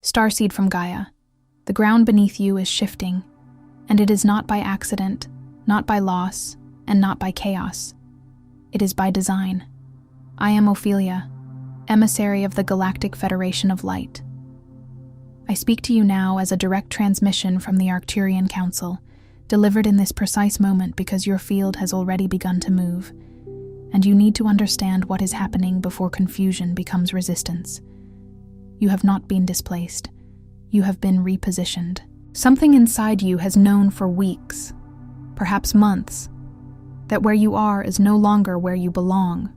Starseed from Gaia. The ground beneath you is shifting, and it is not by accident, not by loss, and not by chaos. It is by design. I am Ophelia, emissary of the Galactic Federation of Light. I speak to you now as a direct transmission from the Arcturian Council, delivered in this precise moment because your field has already begun to move, and you need to understand what is happening before confusion becomes resistance. You have not been displaced. You have been repositioned. Something inside you has known for weeks, perhaps months, that where you are is no longer where you belong.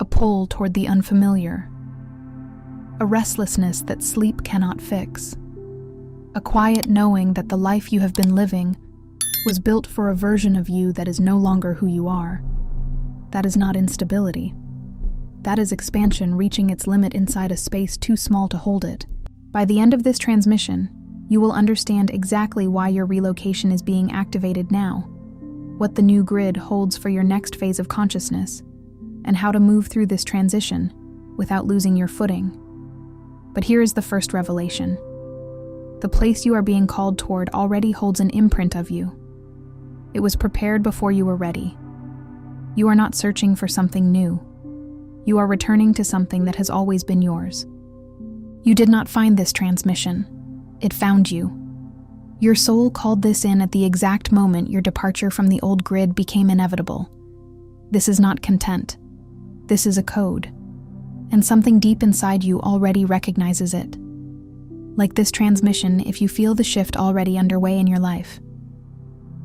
A pull toward the unfamiliar. A restlessness that sleep cannot fix. A quiet knowing that the life you have been living was built for a version of you that is no longer who you are. That is not instability. That is expansion reaching its limit inside a space too small to hold it. By the end of this transmission, you will understand exactly why your relocation is being activated now, what the new grid holds for your next phase of consciousness, and how to move through this transition without losing your footing. But here is the first revelation. The place you are being called toward already holds an imprint of you. It was prepared before you were ready. You are not searching for something new. You are returning to something that has always been yours. You did not find this transmission. It found you. Your soul called this in at the exact moment your departure from the old grid became inevitable. This is not content. This is a code. And something deep inside you already recognizes it. Like this transmission, if you feel the shift already underway in your life.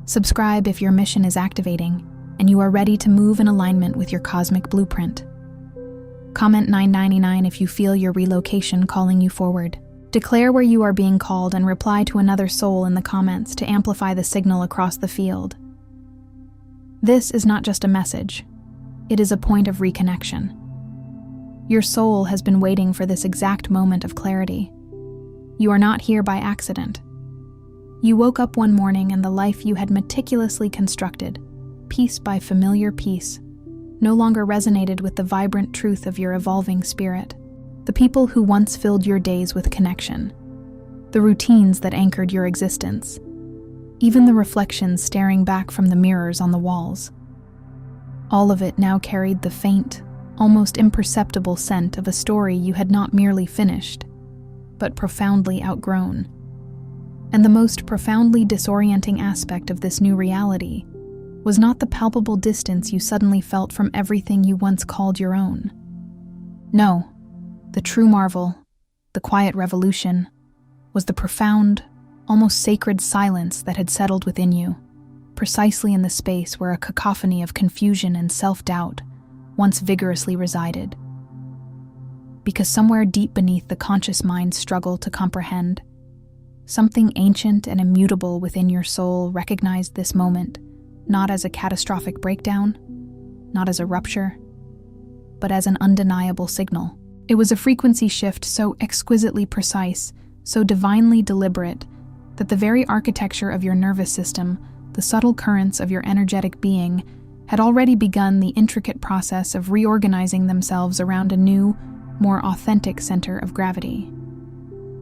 Subscribe if your mission is activating and you are ready to move in alignment with your cosmic blueprint. Comment $9.99 if you feel your relocation calling you forward. Declare where you are being called and reply to another soul in the comments to amplify the signal across the field. This is not just a message. It is a point of reconnection. Your soul has been waiting for this exact moment of clarity. You are not here by accident. You woke up one morning and the life you had meticulously constructed, piece by familiar piece, no longer resonated with the vibrant truth of your evolving spirit. The people who once filled your days with connection, the routines that anchored your existence, even the reflections staring back from the mirrors on the walls. All of it now carried the faint, almost imperceptible scent of a story you had not merely finished, but profoundly outgrown. And the most profoundly disorienting aspect of this new reality was not the palpable distance you suddenly felt from everything you once called your own. No, the true marvel, the quiet revolution, was the profound, almost sacred silence that had settled within you, precisely in the space where a cacophony of confusion and self-doubt once vigorously resided. Because somewhere deep beneath the conscious mind's struggle to comprehend, something ancient and immutable within your soul recognized this moment, not as a catastrophic breakdown, not as a rupture, but as an undeniable signal. It was a frequency shift so exquisitely precise, so divinely deliberate, that the very architecture of your nervous system, the subtle currents of your energetic being, had already begun the intricate process of reorganizing themselves around a new, more authentic center of gravity.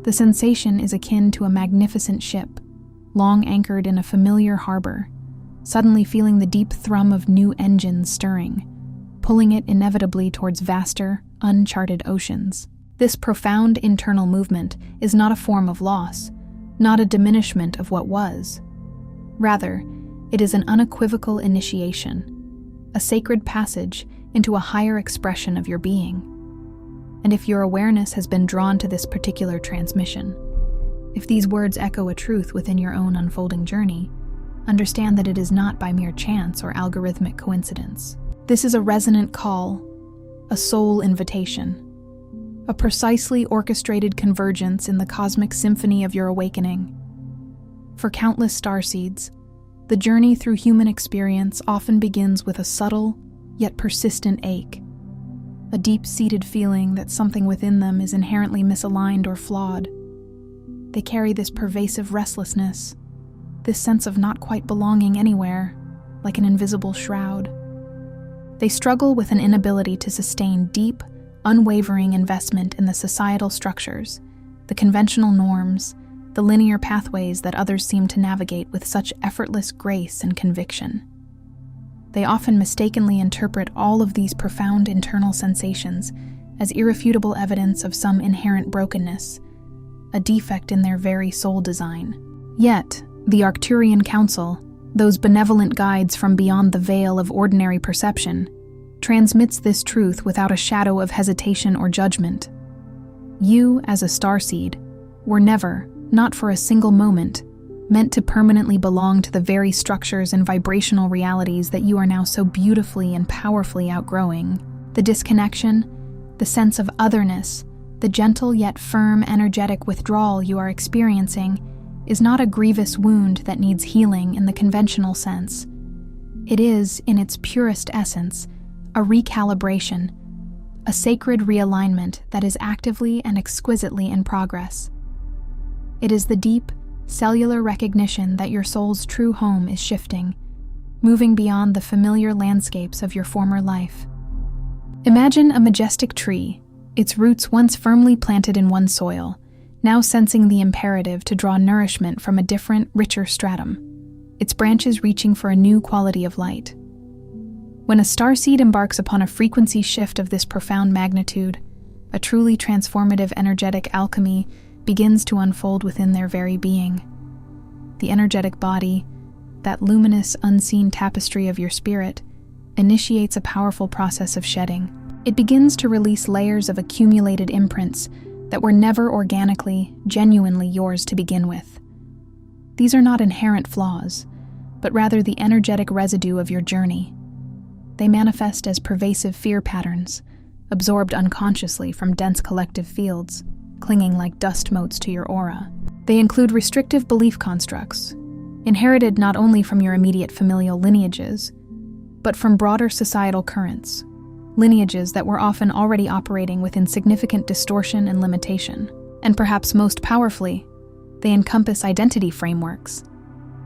The sensation is akin to a magnificent ship, long anchored in a familiar harbor, suddenly feeling the deep thrum of new engines stirring, pulling it inevitably towards vaster, uncharted oceans. This profound internal movement is not a form of loss, not a diminishment of what was. Rather, it is an unequivocal initiation, a sacred passage into a higher expression of your being. And if your awareness has been drawn to this particular transmission, if these words echo a truth within your own unfolding journey, understand that it is not by mere chance or algorithmic coincidence. This is a resonant call, a soul invitation, a precisely orchestrated convergence in the cosmic symphony of your awakening. For countless starseeds, the journey through human experience often begins with a subtle, yet persistent ache, a deep-seated feeling that something within them is inherently misaligned or flawed. They carry this pervasive restlessness, this sense of not quite belonging anywhere, like an invisible shroud. They struggle with an inability to sustain deep, unwavering investment in the societal structures, the conventional norms, the linear pathways that others seem to navigate with such effortless grace and conviction. They often mistakenly interpret all of these profound internal sensations as irrefutable evidence of some inherent brokenness, a defect in their very soul design. Yet, the Arcturian Council, those benevolent guides from beyond the veil of ordinary perception, transmits this truth without a shadow of hesitation or judgment. You, as a starseed, were never, not for a single moment, meant to permanently belong to the very structures and vibrational realities that you are now so beautifully and powerfully outgrowing. The disconnection, the sense of otherness, the gentle yet firm energetic withdrawal you are experiencing is not a grievous wound that needs healing in the conventional sense. It is, in its purest essence, a recalibration, a sacred realignment that is actively and exquisitely in progress. It is the deep, cellular recognition that your soul's true home is shifting, moving beyond the familiar landscapes of your former life. Imagine a majestic tree, its roots once firmly planted in one soil, now sensing the imperative to draw nourishment from a different, richer stratum, its branches reaching for a new quality of light. When a starseed embarks upon a frequency shift of this profound magnitude, a truly transformative energetic alchemy begins to unfold within their very being. The energetic body, that luminous, unseen tapestry of your spirit, initiates a powerful process of shedding. It begins to release layers of accumulated imprints that were never organically, genuinely yours to begin with. These are not inherent flaws, but rather the energetic residue of your journey. They manifest as pervasive fear patterns, absorbed unconsciously from dense collective fields, clinging like dust motes to your aura. They include restrictive belief constructs, inherited not only from your immediate familial lineages, but from broader societal currents, lineages that were often already operating within significant distortion and limitation. And perhaps most powerfully, they encompass identity frameworks,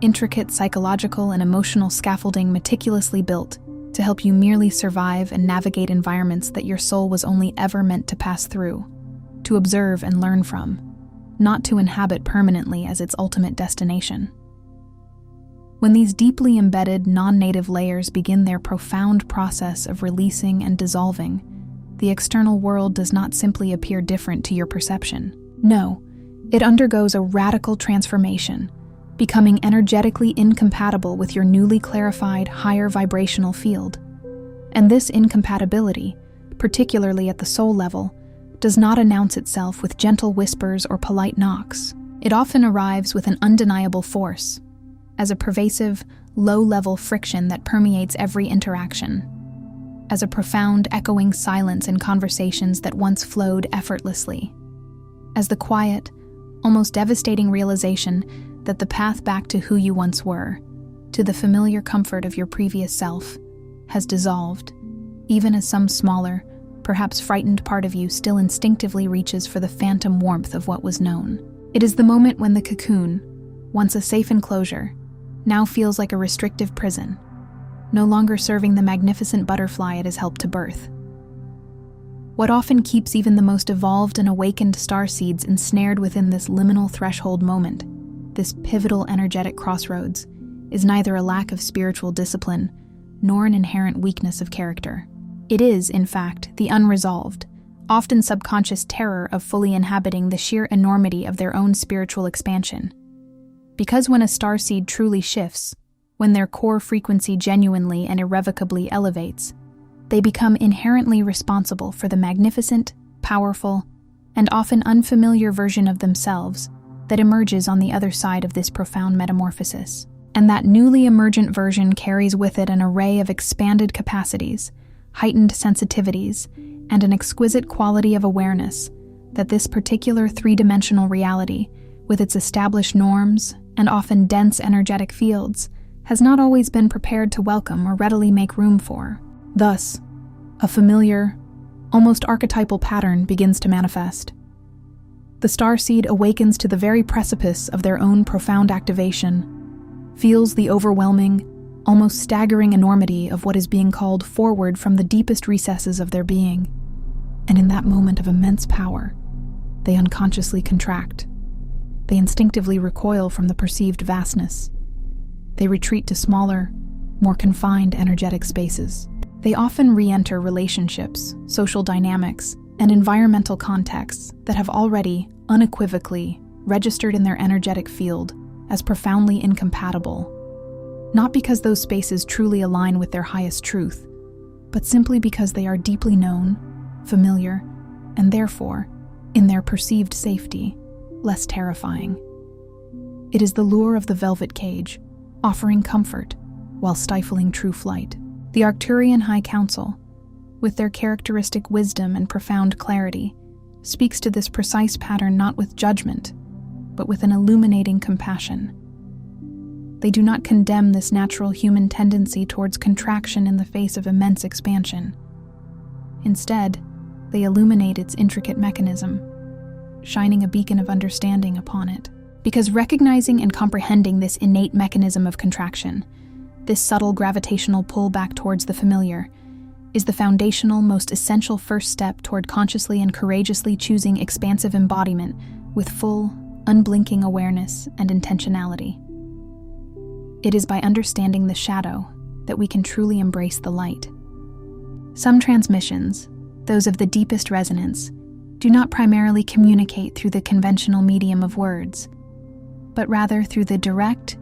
intricate psychological and emotional scaffolding meticulously built to help you merely survive and navigate environments that your soul was only ever meant to pass through, to observe and learn from, not to inhabit permanently as its ultimate destination. When these deeply embedded, non-native layers begin their profound process of releasing and dissolving, the external world does not simply appear different to your perception. No, it undergoes a radical transformation, becoming energetically incompatible with your newly clarified, higher vibrational field. And this incompatibility, particularly at the soul level, does not announce itself with gentle whispers or polite knocks. It often arrives with an undeniable force, as a pervasive, low-level friction that permeates every interaction, as a profound, echoing silence in conversations that once flowed effortlessly, as the quiet, almost devastating realization that the path back to who you once were, to the familiar comfort of your previous self, has dissolved, even as some smaller, perhaps frightened part of you still instinctively reaches for the phantom warmth of what was known. It is the moment when the cocoon, once a safe enclosure, now feels like a restrictive prison, no longer serving the magnificent butterfly it has helped to birth. What often keeps even the most evolved and awakened starseeds ensnared within this liminal threshold moment, this pivotal energetic crossroads, is neither a lack of spiritual discipline nor an inherent weakness of character. It is, in fact, the unresolved, often subconscious terror of fully inhabiting the sheer enormity of their own spiritual expansion. Because when a starseed truly shifts, when their core frequency genuinely and irrevocably elevates, they become inherently responsible for the magnificent, powerful, and often unfamiliar version of themselves that emerges on the other side of this profound metamorphosis. And that newly emergent version carries with it an array of expanded capacities, heightened sensitivities, and an exquisite quality of awareness that this particular three-dimensional reality, with its established norms and often dense energetic fields, has not always been prepared to welcome or readily make room for. Thus, a familiar, almost archetypal pattern begins to manifest. The starseed awakens to the very precipice of their own profound activation, feels the overwhelming, almost staggering enormity of what is being called forward from the deepest recesses of their being, and in that moment of immense power, they unconsciously contract. They instinctively recoil from the perceived vastness. They retreat to smaller, more confined energetic spaces. They often re-enter relationships, social dynamics, and environmental contexts that have already, unequivocally, registered in their energetic field as profoundly incompatible, not because those spaces truly align with their highest truth, but simply because they are deeply known, familiar, and therefore, in their perceived safety, less terrifying. It is the lure of the velvet cage, offering comfort while stifling true flight. The Arcturian High Council, with their characteristic wisdom and profound clarity, speaks to this precise pattern not with judgment, but with an illuminating compassion. They do not condemn this natural human tendency towards contraction in the face of immense expansion. Instead, they illuminate its intricate mechanism, shining a beacon of understanding upon it. Because recognizing and comprehending this innate mechanism of contraction, this subtle gravitational pull back towards the familiar, is the foundational, most essential first step toward consciously and courageously choosing expansive embodiment with full, unblinking awareness and intentionality. It is by understanding the shadow that we can truly embrace the light. Some transmissions, those of the deepest resonance, do not primarily communicate through the conventional medium of words, but rather through the direct,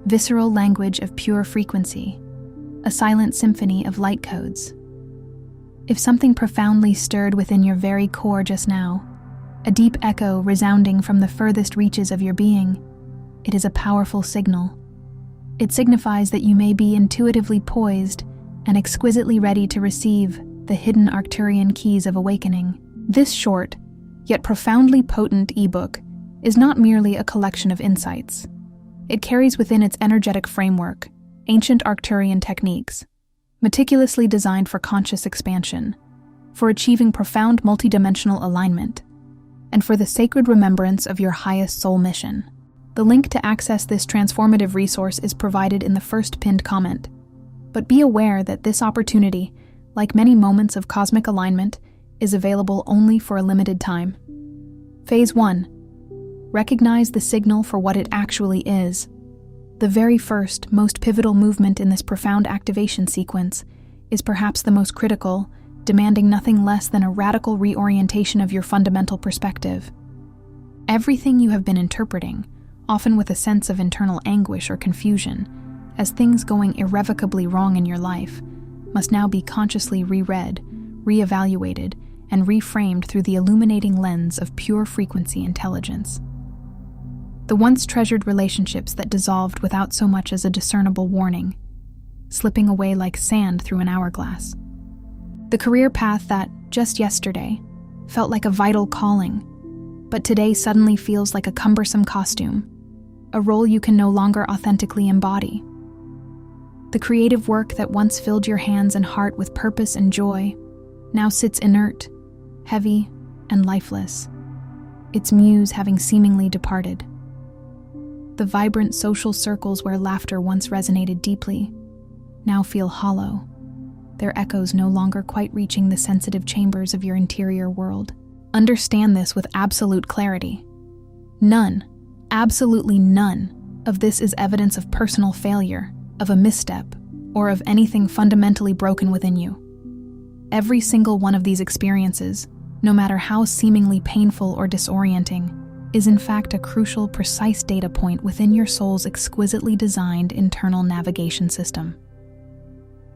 visceral language of pure frequency, a silent symphony of light codes. If something profoundly stirred within your very core just now, a deep echo resounding from the furthest reaches of your being, it is a powerful signal. It signifies that you may be intuitively poised and exquisitely ready to receive the hidden Arcturian keys of awakening. This short, yet profoundly potent ebook is not merely a collection of insights. It carries within its energetic framework ancient Arcturian techniques, meticulously designed for conscious expansion, for achieving profound multidimensional alignment, and for the sacred remembrance of your highest soul mission. The link to access this transformative resource is provided in the first pinned comment. But be aware that this opportunity, like many moments of cosmic alignment, is available only for a limited time. Phase 1. Recognize the signal for what it actually is. The very first, most pivotal movement in this profound activation sequence is perhaps the most critical, demanding nothing less than a radical reorientation of your fundamental perspective. Everything you have been interpreting, often with a sense of internal anguish or confusion, as things going irrevocably wrong in your life, must now be consciously reread, reevaluated, and reframed through the illuminating lens of pure frequency intelligence. The once treasured relationships that dissolved without so much as a discernible warning, slipping away like sand through an hourglass. The career path that, just yesterday, felt like a vital calling, but today suddenly feels like a cumbersome costume, a role you can no longer authentically embody. The creative work that once filled your hands and heart with purpose and joy now sits inert, heavy, and lifeless, its muse having seemingly departed. The vibrant social circles where laughter once resonated deeply now feel hollow, their echoes no longer quite reaching the sensitive chambers of your interior world. Understand this with absolute clarity. None, absolutely none, of this is evidence of personal failure, of a misstep, or of anything fundamentally broken within you. Every single one of these experiences, no matter how seemingly painful or disorienting, is in fact a crucial, precise data point within your soul's exquisitely designed internal navigation system.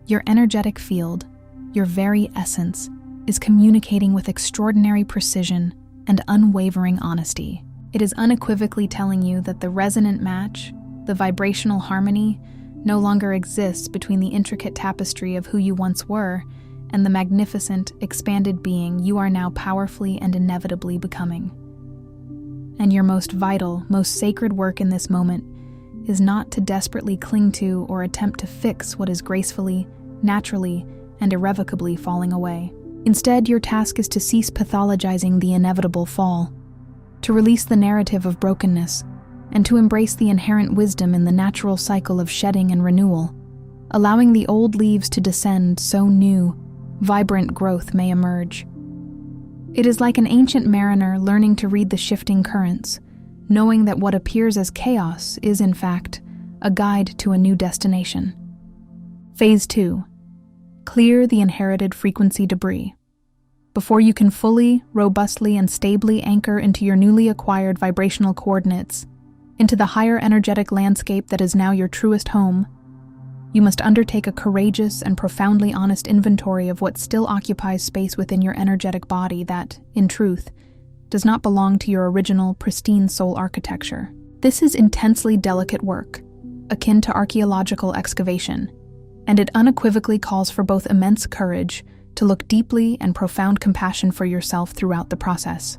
Your energetic field, your very essence, is communicating with extraordinary precision and unwavering honesty. It is unequivocally telling you that the resonant match, the vibrational harmony, no longer exists between the intricate tapestry of who you once were and the magnificent, expanded being you are now powerfully and inevitably becoming. And your most vital, most sacred work in this moment is not to desperately cling to or attempt to fix what is gracefully, naturally, and irrevocably falling away. Instead, your task is to cease pathologizing the inevitable fall, to release the narrative of brokenness, and to embrace the inherent wisdom in the natural cycle of shedding and renewal, allowing the old leaves to descend so new, vibrant growth may emerge. It is like an ancient mariner learning to read the shifting currents, knowing that what appears as chaos is, in fact, a guide to a new destination. Phase 2. Clear the inherited frequency debris. Before you can fully, robustly, and stably anchor into your newly acquired vibrational coordinates, into the higher energetic landscape that is now your truest home, you must undertake a courageous and profoundly honest inventory of what still occupies space within your energetic body that, in truth, does not belong to your original, pristine soul architecture. This is intensely delicate work, akin to archaeological excavation, and it unequivocally calls for both immense courage to look deeply and profound compassion for yourself throughout the process.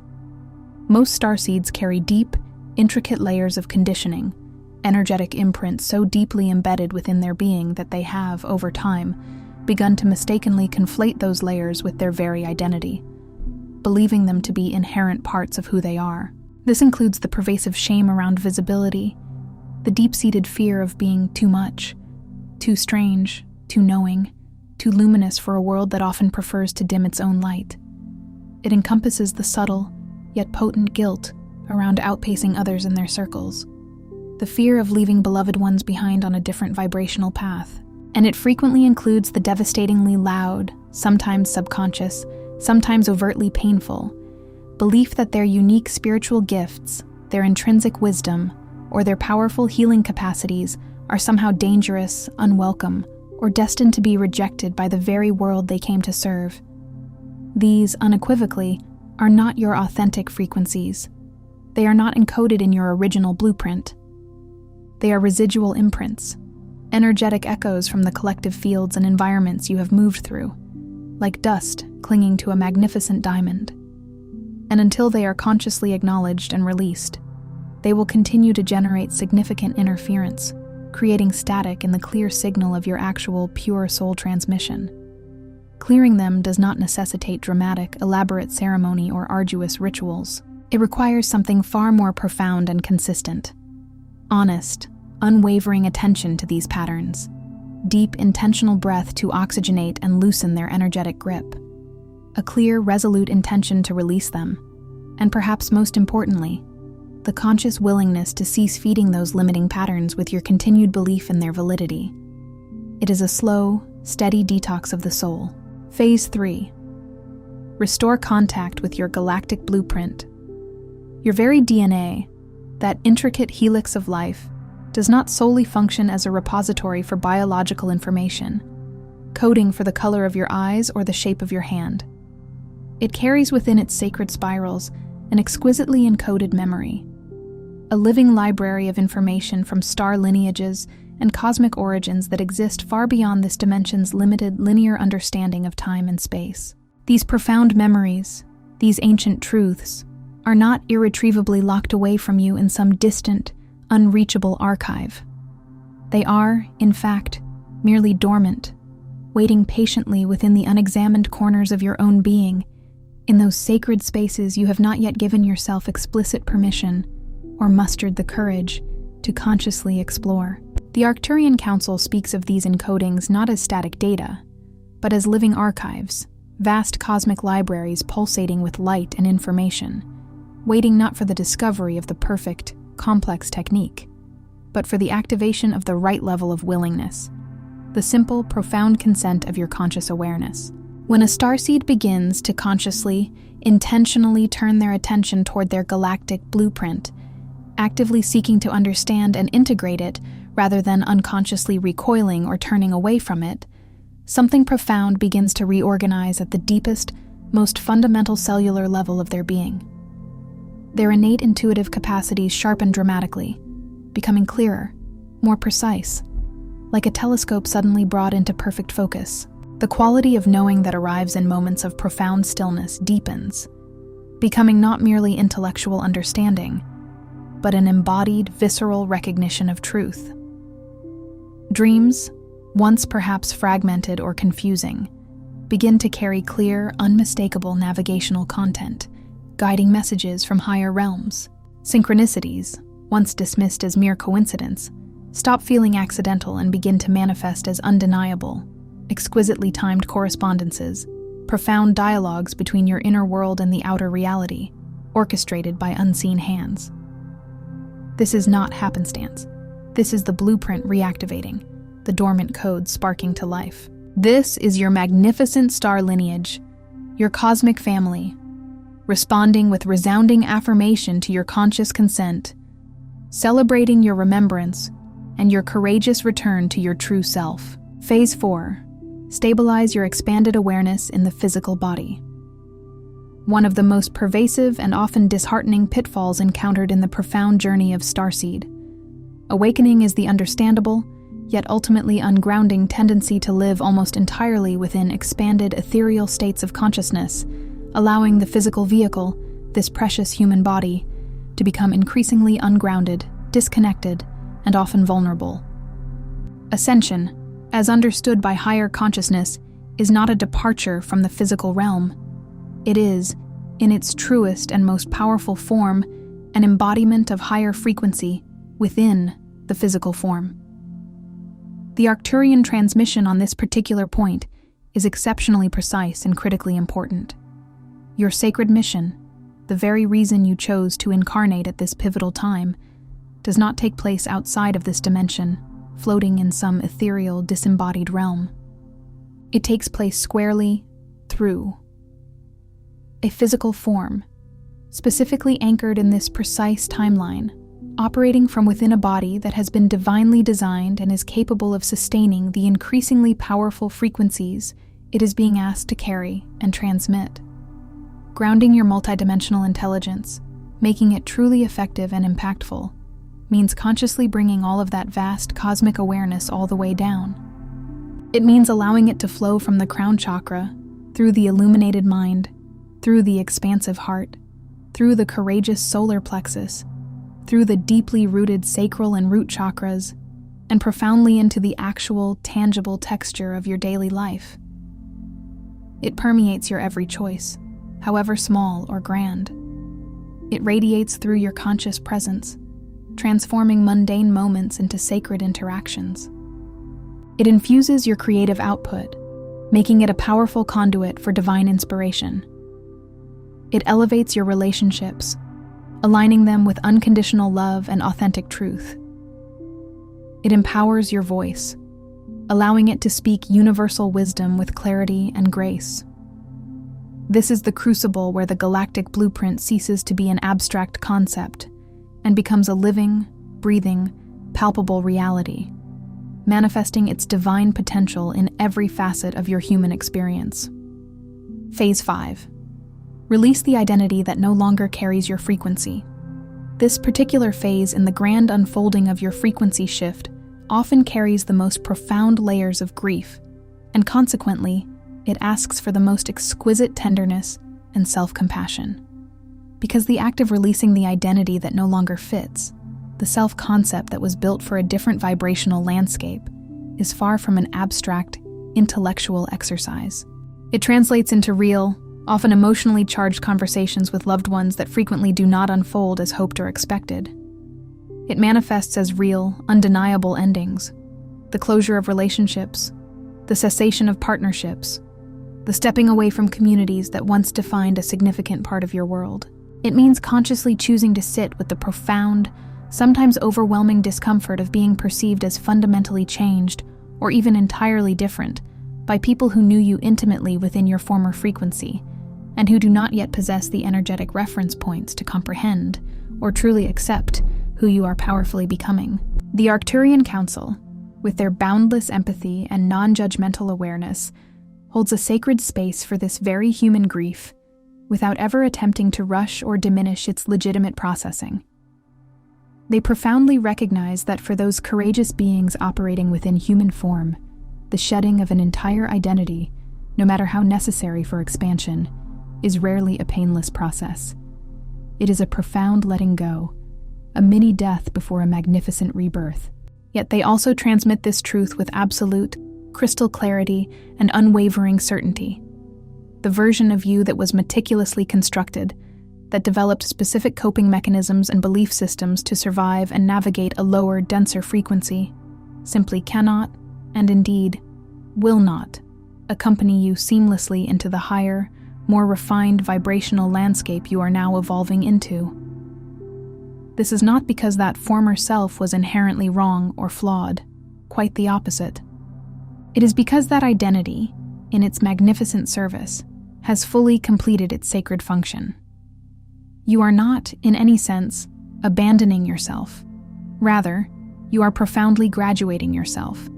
Most starseeds carry deep, intricate layers of conditioning, energetic imprints so deeply embedded within their being that they have, over time, begun to mistakenly conflate those layers with their very identity, believing them to be inherent parts of who they are. This includes the pervasive shame around visibility, the deep-seated fear of being too much, too strange, too knowing, too luminous for a world that often prefers to dim its own light. It encompasses the subtle, yet potent guilt around outpacing others in their circles, the fear of leaving beloved ones behind on a different vibrational path, and it frequently includes the devastatingly loud, sometimes subconscious, sometimes overtly painful, belief that their unique spiritual gifts, their intrinsic wisdom, or their powerful healing capacities are somehow dangerous, unwelcome, or destined to be rejected by the very world they came to serve. These, unequivocally, are not your authentic frequencies. They are not encoded in your original blueprint. They are residual imprints, energetic echoes from the collective fields and environments you have moved through, like dust clinging to a magnificent diamond. And until they are consciously acknowledged and released, they will continue to generate significant interference, creating static in the clear signal of your actual pure soul transmission. Clearing them does not necessitate dramatic, elaborate ceremony or arduous rituals. It requires something far more profound and consistent. Honest, unwavering attention to these patterns. Deep, intentional breath to oxygenate and loosen their energetic grip. A clear, resolute intention to release them. And perhaps most importantly, the conscious willingness to cease feeding those limiting patterns with your continued belief in their validity. It is a slow, steady detox of the soul. Phase 3. Restore contact with your galactic blueprint. Your very DNA, that intricate helix of life, does not solely function as a repository for biological information, coding for the color of your eyes or the shape of your hand. It carries within its sacred spirals an exquisitely encoded memory, a living library of information from star lineages and cosmic origins that exist far beyond this dimension's limited linear understanding of time and space. These profound memories, these ancient truths, are not irretrievably locked away from you in some distant, unreachable archive. They are, in fact, merely dormant, waiting patiently within the unexamined corners of your own being, in those sacred spaces you have not yet given yourself explicit permission or mustered the courage to consciously explore. The Arcturian Council speaks of these encodings not as static data, but as living archives, vast cosmic libraries pulsating with light and information, waiting not for the discovery of the perfect, complex technique, but for the activation of the right level of willingness, the simple, profound consent of your conscious awareness. When a starseed begins to consciously, intentionally turn their attention toward their galactic blueprint, actively seeking to understand and integrate it rather than unconsciously recoiling or turning away from it, something profound begins to reorganize at the deepest, most fundamental cellular level of their being. Their innate intuitive capacities sharpen dramatically, becoming clearer, more precise, like a telescope suddenly brought into perfect focus. The quality of knowing that arrives in moments of profound stillness deepens, becoming not merely intellectual understanding, but an embodied, visceral recognition of truth. Dreams, once perhaps fragmented or confusing, begin to carry clear, unmistakable navigational content, guiding messages from higher realms. Synchronicities, once dismissed as mere coincidence, stop feeling accidental and begin to manifest as undeniable, exquisitely timed correspondences, profound dialogues between your inner world and the outer reality, orchestrated by unseen hands. This is not happenstance. This is the blueprint reactivating, the dormant code sparking to life. This is your magnificent star lineage, your cosmic family, responding with resounding affirmation to your conscious consent, celebrating your remembrance and your courageous return to your true self. Phase 4. Stabilize your expanded awareness in the physical body. One of the most pervasive and often disheartening pitfalls encountered in the profound journey of starseed. Awakening is the understandable, yet ultimately ungrounding tendency to live almost entirely within expanded ethereal states of consciousness, allowing the physical vehicle, this precious human body, to become increasingly ungrounded, disconnected, and often vulnerable. Ascension, as understood by higher consciousness, is not a departure from the physical realm. It is, in its truest and most powerful form, an embodiment of higher frequency within the physical form. The Arcturian transmission on this particular point is exceptionally precise and critically important. Your sacred mission, the very reason you chose to incarnate at this pivotal time, does not take place outside of this dimension, floating in some ethereal, disembodied realm. It takes place squarely through a physical form, specifically anchored in this precise timeline, operating from within a body that has been divinely designed and is capable of sustaining the increasingly powerful frequencies it is being asked to carry and transmit. Grounding your multidimensional intelligence, making it truly effective and impactful, means consciously bringing all of that vast cosmic awareness all the way down. It means allowing it to flow from the crown chakra, through the illuminated mind, through the expansive heart, through the courageous solar plexus, through the deeply rooted sacral and root chakras, and profoundly into the actual, tangible texture of your daily life. It permeates your every choice, however small or grand. It radiates through your conscious presence, transforming mundane moments into sacred interactions. It infuses your creative output, making it a powerful conduit for divine inspiration. It elevates your relationships, aligning them with unconditional love and authentic truth. It empowers your voice, allowing it to speak universal wisdom with clarity and grace. This is the crucible where the galactic blueprint ceases to be an abstract concept and becomes a living, breathing, palpable reality, manifesting its divine potential in every facet of your human experience. Phase 5. Release the identity that no longer carries your frequency. This particular phase in the grand unfolding of your frequency shift often carries the most profound layers of grief, and consequently, it asks for the most exquisite tenderness and self-compassion. Because the act of releasing the identity that no longer fits, the self-concept that was built for a different vibrational landscape, is far from an abstract, intellectual exercise. It translates into real, often emotionally charged conversations with loved ones that frequently do not unfold as hoped or expected. It manifests as real, undeniable endings, the closure of relationships, the cessation of partnerships, the stepping away from communities that once defined a significant part of your world. It means consciously choosing to sit with the profound, sometimes overwhelming discomfort of being perceived as fundamentally changed or even entirely different by people who knew you intimately within your former frequency, and who do not yet possess the energetic reference points to comprehend or truly accept who you are powerfully becoming. The Arcturian Council, with their boundless empathy and non-judgmental awareness, holds a sacred space for this very human grief, without ever attempting to rush or diminish its legitimate processing. They profoundly recognize that for those courageous beings operating within human form, the shedding of an entire identity, no matter how necessary for expansion, is rarely a painless process. It is a profound letting go, a mini-death before a magnificent rebirth. Yet they also transmit this truth with absolute, crystal clarity and unwavering certainty. The version of you that was meticulously constructed, that developed specific coping mechanisms and belief systems to survive and navigate a lower, denser frequency, simply cannot, and indeed, will not, accompany you seamlessly into the higher, more refined vibrational landscape you are now evolving into. This is not because that former self was inherently wrong or flawed, quite the opposite. It is because that identity, in its magnificent service, has fully completed its sacred function. You are not, in any sense, abandoning yourself. Rather, you are profoundly graduating yourself,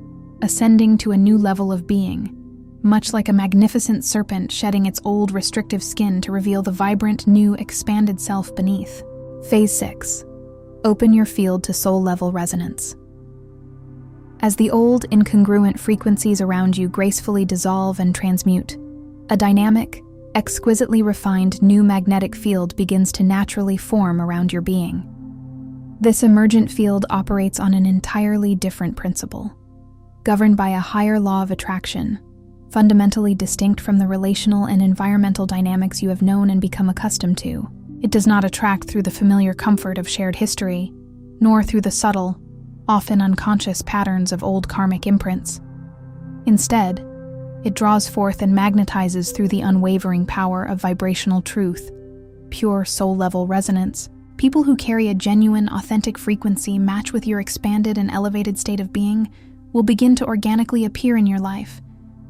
ascending to a new level of being, much like a magnificent serpent shedding its old restrictive skin to reveal the vibrant, new, expanded self beneath. Phase 6. Open your field to soul-level resonance. As the old, incongruent frequencies around you gracefully dissolve and transmute, a dynamic, exquisitely refined new magnetic field begins to naturally form around your being. This emergent field operates on an entirely different principle, governed by a higher law of attraction, fundamentally distinct from the relational and environmental dynamics you have known and become accustomed to. It does not attract through the familiar comfort of shared history, nor through the subtle, often unconscious patterns of old karmic imprints. Instead, it draws forth and magnetizes through the unwavering power of vibrational truth, pure soul-level resonance. People who carry a genuine, authentic frequency match with your expanded and elevated state of being will begin to organically appear in your life,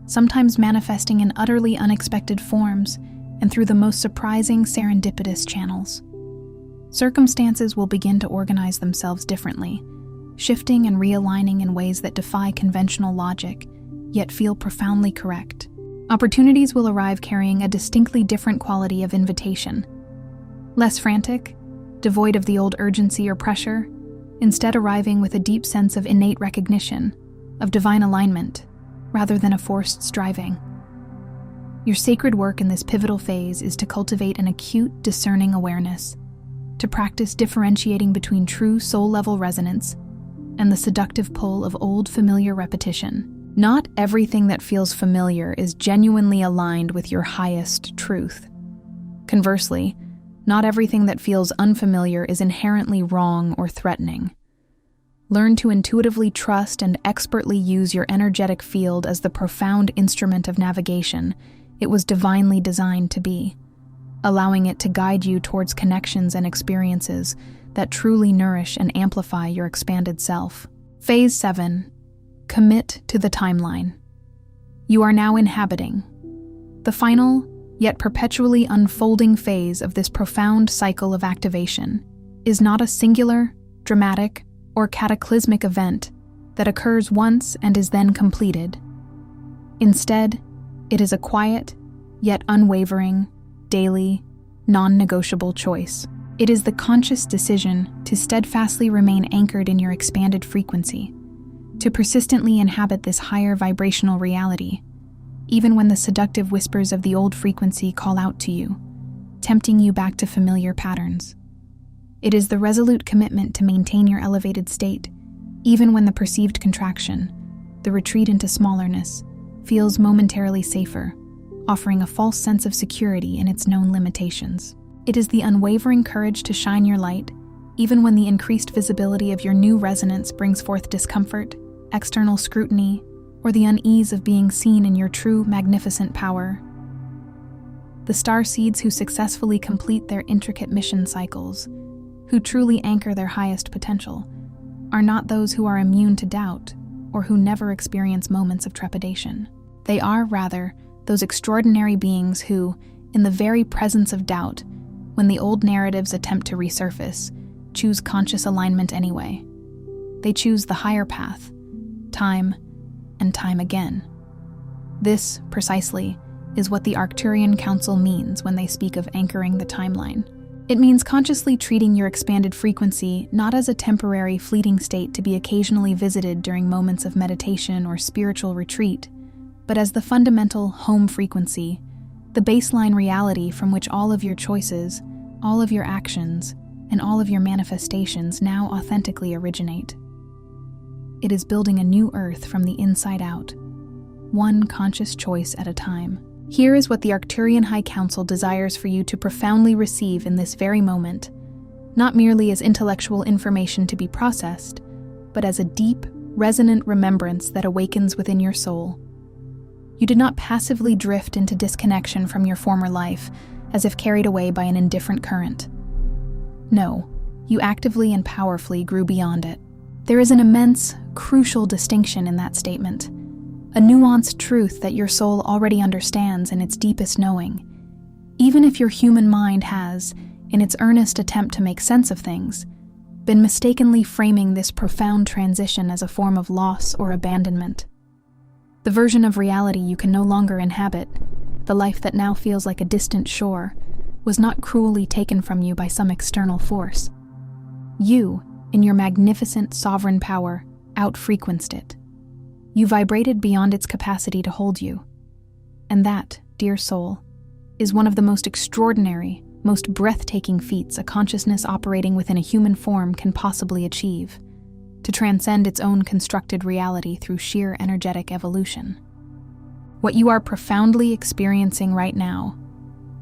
sometimes manifesting in utterly unexpected forms and through the most surprising, serendipitous channels. Circumstances will begin to organize themselves differently, shifting and realigning in ways that defy conventional logic, yet feel profoundly correct. Opportunities will arrive carrying a distinctly different quality of invitation. Less frantic, devoid of the old urgency or pressure, instead arriving with a deep sense of innate recognition, of divine alignment, rather than a forced striving. Your sacred work in this pivotal phase is to cultivate an acute, discerning awareness, to practice differentiating between true soul-level resonance and the seductive pull of old, familiar repetition. Not everything that feels familiar is genuinely aligned with your highest truth. Conversely, not everything that feels unfamiliar is inherently wrong or threatening. Learn to intuitively trust and expertly use your energetic field as the profound instrument of navigation it was divinely designed to be, allowing it to guide you towards connections and experiences that truly nourish and amplify your expanded self. Phase 7. Commit to the timeline. You are now inhabiting the final, yet perpetually unfolding phase of this profound cycle of activation. Is not a singular, dramatic, or cataclysmic event that occurs once and is then completed. Instead, it is a quiet, yet unwavering, daily, non-negotiable choice. It is the conscious decision to steadfastly remain anchored in your expanded frequency, to persistently inhabit this higher vibrational reality, even when the seductive whispers of the old frequency call out to you, tempting you back to familiar patterns. It is the resolute commitment to maintain your elevated state, even when the perceived contraction, the retreat into smallerness, feels momentarily safer, offering a false sense of security in its known limitations. It is the unwavering courage to shine your light, even when the increased visibility of your new resonance brings forth discomfort, external scrutiny, or the unease of being seen in your true, magnificent power. The starseeds who successfully complete their intricate mission cycles, who truly anchor their highest potential, are not those who are immune to doubt or who never experience moments of trepidation. They are, rather, those extraordinary beings who, in the very presence of doubt, when the old narratives attempt to resurface, choose conscious alignment anyway. They choose the higher path, time and time again. This, precisely, is what the Arcturian Council means when they speak of anchoring the timeline. It means consciously treating your expanded frequency not as a temporary, fleeting state to be occasionally visited during moments of meditation or spiritual retreat, but as the fundamental home frequency, the baseline reality from which all of your choices, all of your actions, and all of your manifestations now authentically originate. It is building a new earth from the inside out, one conscious choice at a time. Here is what the Arcturian High Council desires for you to profoundly receive in this very moment, not merely as intellectual information to be processed, but as a deep, resonant remembrance that awakens within your soul. You did not passively drift into disconnection from your former life, as if carried away by an indifferent current. No, you actively and powerfully grew beyond it. There is an immense, crucial distinction in that statement, a nuanced truth that your soul already understands in its deepest knowing. Even if your human mind has, in its earnest attempt to make sense of things, been mistakenly framing this profound transition as a form of loss or abandonment. The version of reality you can no longer inhabit, the life that now feels like a distant shore, was not cruelly taken from you by some external force. You, in your magnificent sovereign power, outfrequenced it. You vibrated beyond its capacity to hold you. And that, dear soul, is one of the most extraordinary, most breathtaking feats a consciousness operating within a human form can possibly achieve, to transcend its own constructed reality through sheer energetic evolution. What you are profoundly experiencing right now,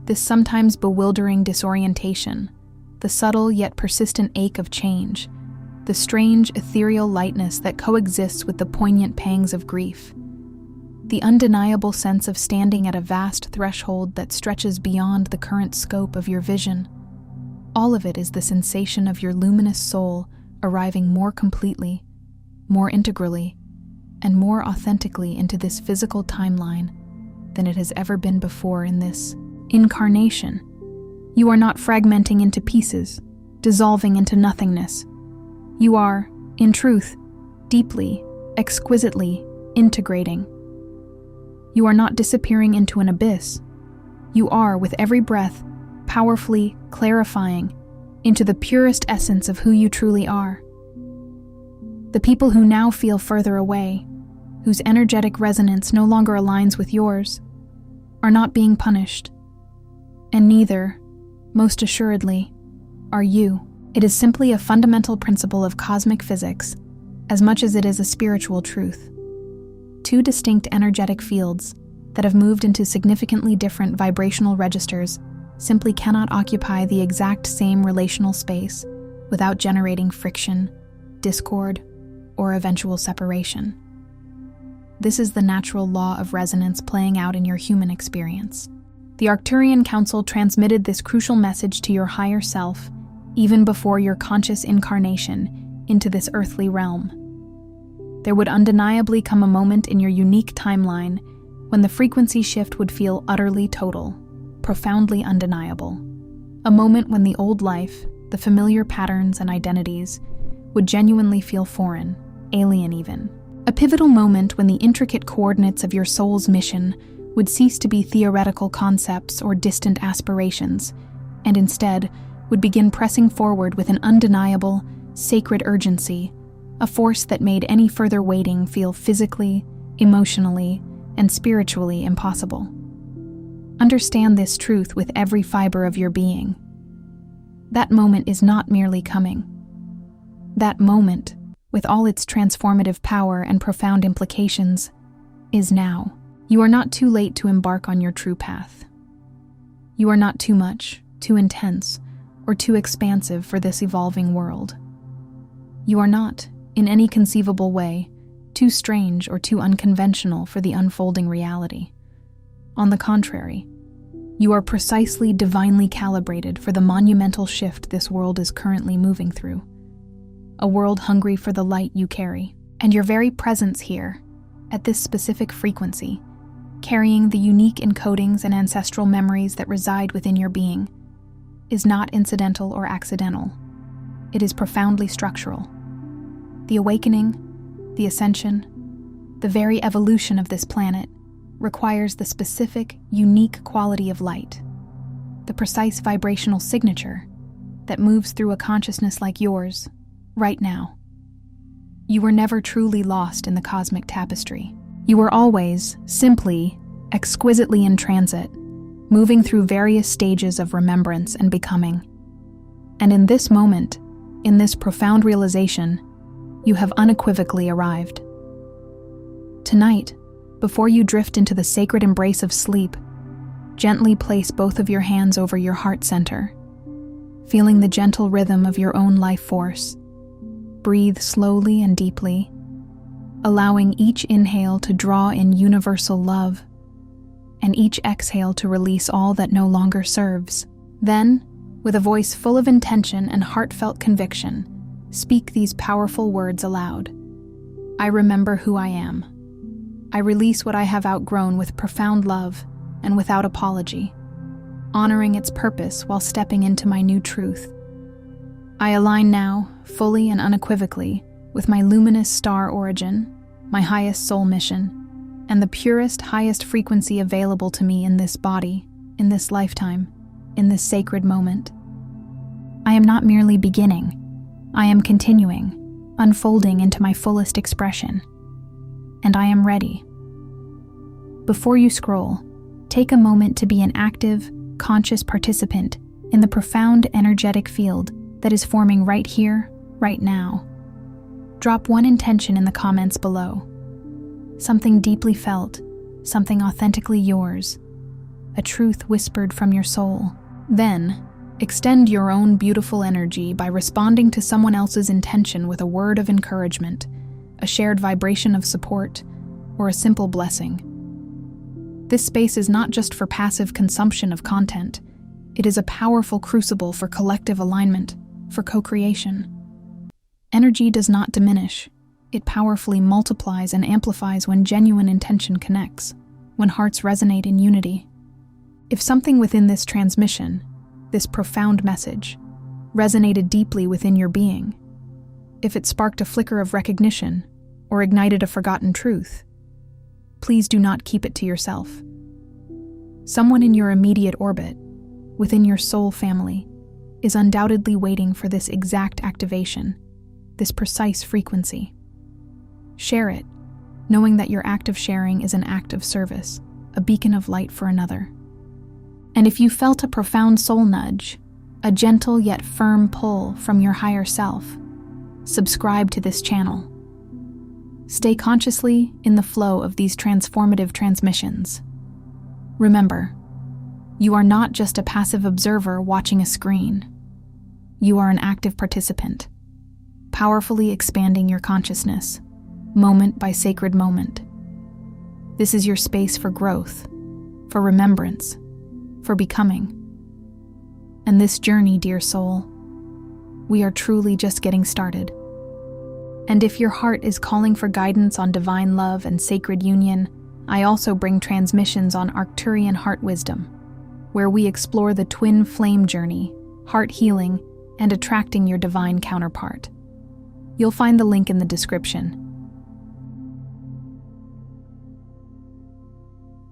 this sometimes bewildering disorientation, the subtle yet persistent ache of change, the strange ethereal lightness that coexists with the poignant pangs of grief, the undeniable sense of standing at a vast threshold that stretches beyond the current scope of your vision, all of it is the sensation of your luminous soul arriving more completely, more integrally, and more authentically into this physical timeline than it has ever been before in this incarnation. You are not fragmenting into pieces, dissolving into nothingness. You are, in truth, deeply, exquisitely integrating. You are not disappearing into an abyss. You are, with every breath, powerfully clarifying into the purest essence of who you truly are. The people who now feel further away, whose energetic resonance no longer aligns with yours, are not being punished. And neither, most assuredly, are you. It is simply a fundamental principle of cosmic physics, as much as it is a spiritual truth. Two distinct energetic fields that have moved into significantly different vibrational registers simply cannot occupy the exact same relational space without generating friction, discord, or eventual separation. This is the natural law of resonance playing out in your human experience. The Arcturian Council transmitted this crucial message to your higher self even before your conscious incarnation into this earthly realm. There would undeniably come a moment in your unique timeline when the frequency shift would feel utterly total, profoundly undeniable. A moment when the old life, the familiar patterns and identities, would genuinely feel foreign, alien even. A pivotal moment when the intricate coordinates of your soul's mission would cease to be theoretical concepts or distant aspirations, and instead would begin pressing forward with an undeniable, sacred urgency, a force that made any further waiting feel physically, emotionally, and spiritually impossible. Understand this truth with every fiber of your being. That moment is not merely coming. That moment, with all its transformative power and profound implications, is now. You are not too late to embark on your true path. You are not too much, too intense, or too expansive for this evolving world. You are not, in any conceivable way, too strange or too unconventional for the unfolding reality. On the contrary, you are precisely divinely calibrated for the monumental shift this world is currently moving through. A world hungry for the light you carry, and your very presence here, at this specific frequency, carrying the unique encodings and ancestral memories that reside within your being, is not incidental or accidental. It is profoundly structural. The awakening, the ascension, the very evolution of this planet requires the specific, unique quality of light, the precise vibrational signature that moves through a consciousness like yours, right now. You were never truly lost in the cosmic tapestry. You were always, simply, exquisitely in transit, moving through various stages of remembrance and becoming. And in this moment, in this profound realization, you have unequivocally arrived. Tonight, before you drift into the sacred embrace of sleep, gently place both of your hands over your heart center, feeling the gentle rhythm of your own life force. Breathe slowly and deeply, allowing each inhale to draw in universal love and each exhale to release all that no longer serves. Then, with a voice full of intention and heartfelt conviction, speak these powerful words aloud. I remember who I am. I release what I have outgrown with profound love and without apology, honoring its purpose while stepping into my new truth. I align now, fully and unequivocally, with my luminous star origin, my highest soul mission, and the purest, highest frequency available to me in this body, in this lifetime, in this sacred moment. I am not merely beginning. I am continuing, unfolding into my fullest expression. And I am ready. Before you scroll, take a moment to be an active, conscious participant in the profound energetic field that is forming right here, right now. Drop one intention in the comments below. Something deeply felt, something authentically yours, a truth whispered from your soul. Then, extend your own beautiful energy by responding to someone else's intention with a word of encouragement, a shared vibration of support, or a simple blessing. This space is not just for passive consumption of content. It is a powerful crucible for collective alignment, for co-creation. Energy does not diminish. It powerfully multiplies and amplifies when genuine intention connects, when hearts resonate in unity. If something within this transmission, this profound message, resonated deeply within your being, if it sparked a flicker of recognition or ignited a forgotten truth, please do not keep it to yourself. Someone in your immediate orbit, within your soul family, is undoubtedly waiting for this exact activation, this precise frequency. Share it, knowing that your act of sharing is an act of service, a beacon of light for another. And if you felt a profound soul nudge, a gentle yet firm pull from your higher self, subscribe to this channel. Stay consciously in the flow of these transformative transmissions. Remember, you are not just a passive observer watching a screen. You are an active participant, powerfully expanding your consciousness, moment by sacred moment. This is your space for growth, for remembrance, for becoming. And this journey, dear soul, we are truly just getting started. And if your heart is calling for guidance on divine love and sacred union, I also bring transmissions on Arcturian heart wisdom, where we explore the twin flame journey, heart healing, and attracting your divine counterpart. You'll find the link in the description.